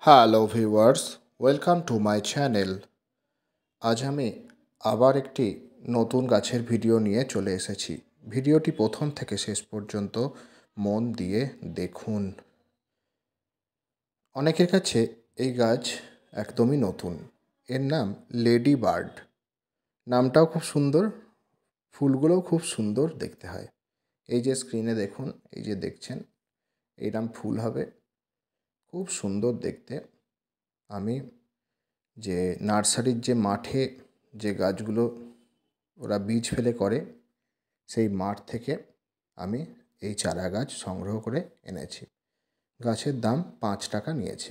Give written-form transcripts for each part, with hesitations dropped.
Hello viewers, welcome to my channel. আজ আমি আবার একটি নতুন গাছের ভিডিও নিয়ে চলে এসেছি। ভিডিওটি প্রথম থেকে শেষ পর্যন্ত মন দিয়ে দেখুন। অনেকের কাছে এই গাছ একদমই নতুন। এর নাম লেডি বার্ড। নামটাও খুব সুন্দর, ফুলগুলোও খুব সুন্দর দেখতে হয়। এই যে স্ক্রিনে দেখুন, এই যে দেখছেন, এইরকম ফুল হবে, খুব সুন্দর দেখতে। আমি যে নার্সারির যে মাঠে যে গাছগুলো ওরা বীজ ফেলে করে, সেই মাঠ থেকে আমি এই চারা গাছ সংগ্রহ করে এনেছি। গাছের দাম 5 টাকা নিয়েছে।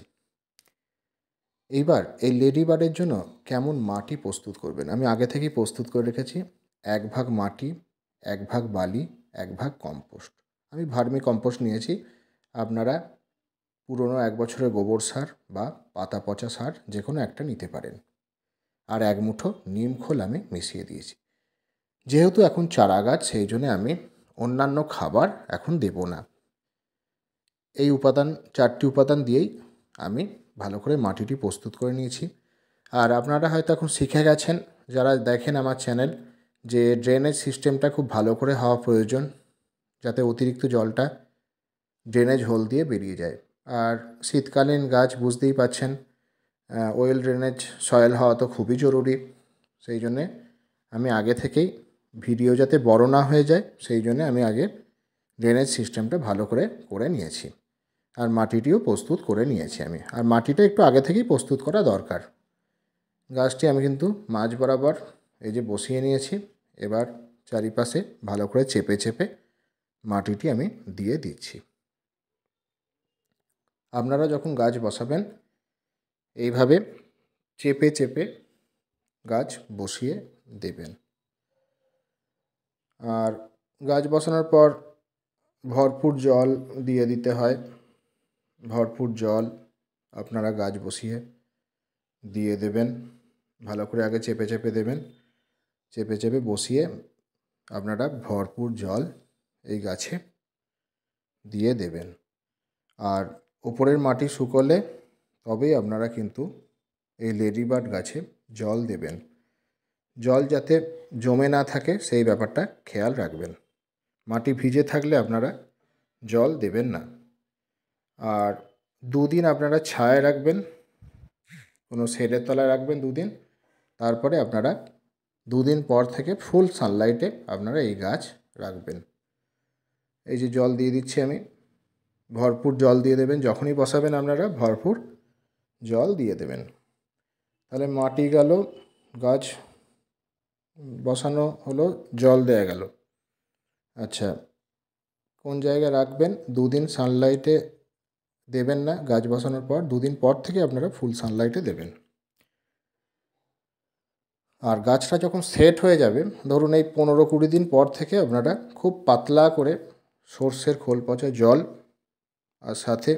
এইবার এই লেডি বার্ডের জন্য কেমন মাটি প্রস্তুত করবেন আমি আগে থেকেই প্রস্তুত করে রেখেছি। 1 ভাগ মাটি, 1 ভাগ বালি, 1 ভাগ কম্পোস্ট। আমি ভার্মি কম্পোস্ট নিয়েছি। আপনারা পুরনো 1 বছরের গোবর সার বা পাতা পচা সার যে কোনো একটা নিতে পারেন। আর 1 মুঠো নিম খোল আমি মিশিয়ে দিয়েছি। যেহেতু এখন চারা গাছ, সেই জন্য আমি অন্যান্য খাবার এখন দেব না। এই 4টি উপাদান দিয়েই আমি ভালো করে মাটিটি প্রস্তুত করে নিয়েছি। আর আপনারা হয়তো এখন শিখে গেছেন, যারা দেখেন আমার চ্যানেল, যে ড্রেনেজ সিস্টেমটা খুব ভালো করে হওয়া প্রয়োজন, যাতে অতিরিক্ত জলটা ড্রেনেজ হোল দিয়ে বেরিয়ে যায়। আর শীতকালীন গাছ বুঝতেই পারছেন, ওয়েল ড্রেনেজ সয়েল হওয়া তো খুবই জরুরি। সেই জন্যে আমি আগে থেকেই ভিডিও যাতে বড় না হয়ে যায়, সেই জন্যে আমি আগে ড্রেনেজ সিস্টেমটা ভালো করে নিয়েছি। আর মাটিটিও প্রস্তুত করে নিয়েছি আমি। আর মাটিটা একটু আগে থেকেই প্রস্তুত করা দরকার। গাছটি আমি কিন্তু মাঝ বরাবর এই যে বসিয়ে নিয়েছি। এবার চারিপাশে ভালো করে চেপে চেপে মাটিটি আমি দিয়ে দিচ্ছি। আপনারা যখন গাছ বসাবেন, এইভাবে চেপে চেপে গাছ বসিয়ে দেবেন। আর গাছ বসানোর পর ভরপুর জল দিয়ে দিতে হয়। ভরপুর জল আপনারা গাছ বসিয়ে দিয়ে দেবেন। ভালো করে আগে চেপে চেপে দেবেন। চেপে চেপে বসিয়ে আপনারা ভরপুর জল এই গাছে দিয়ে দেবেন। আর ওপরের মাটি শুকোলে তবেই আপনারা কিন্তু এই লেডি বার্ড গাছে জল দেবেন। জল যাতে জমে না থাকে সেই ব্যাপারটা খেয়াল রাখবেন। মাটি ভিজে থাকলে আপনারা জল দেবেন না। আর 2 দিন আপনারা ছায়ায় রাখবেন, কোনো শেডের তলায় রাখবেন 2 দিন। তারপরে আপনারা 2 দিন পর থেকে ফুল সানলাইটে আপনারা এই গাছ রাখবেন। এই যে জল দিয়ে দিচ্ছি আমি, ভরপুর জল দিয়ে দেবেন। যখনই বসাবেন আপনারা ভরপুর জল দিয়ে দেবেন। তাহলে মাটি গেল, গাছ বসানো হলো, জল দেয়া গেল। আচ্ছা, কোন জায়গায় রাখবেন? 2 দিন সানলাইটে দেবেন না। গাছ বসানোর পর 2 দিন পর থেকে আপনারা ফুল সানলাইটে দেবেন। আর গাছটা যখন সেট হয়ে যাবে, ধরুন এই 15-20 দিন পর থেকে আপনারা খুব পাতলা করে সর্ষের খোল পচা জল আর সাথে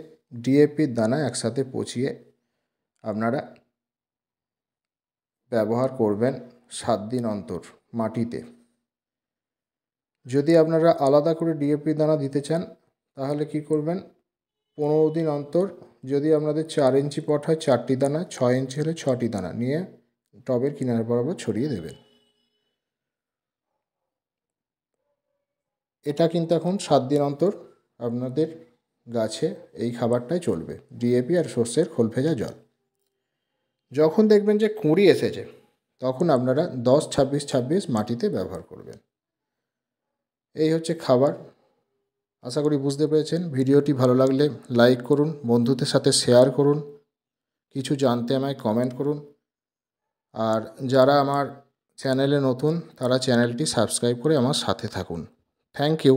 ডিএপির দানা একসাথে পচিয়ে আপনারা ব্যবহার করবেন 7 দিন অন্তর মাটিতে। যদি আপনারা আলাদা করে ডিএপি দানা দিতে চান, তাহলে কি করবেন? 15 দিন অন্তর, যদি আপনাদের 4 ইঞ্চি পট হয় 4টি দানা, 6 ইঞ্চি হলে 6টি দানা নিয়ে টবের কিনারা বরাবর ছড়িয়ে দেবেন। এটা কিন্তু এখন 7 দিন অন্তর আপনাদের গাছে এই খাবারটাই চলবে, ডিএপি আর সর্ষের খোল ভেজা জল। যখন দেখবেন যে কুঁড়ি এসেছে, তখন আপনারা 10-26-26 মাটিতে ব্যবহার করবেন। এই হচ্ছে খাবার। আশা করি বুঝতে পেরেছেন। ভিডিওটি ভালো লাগলে লাইক করুন, বন্ধুদের সাথে শেয়ার করুন, কিছু জানতে আমায় কমেন্ট করুন। আর যারা আমার চ্যানেলে নতুন, তারা চ্যানেলটি সাবস্ক্রাইব করে আমার সাথে থাকুন। Thank you.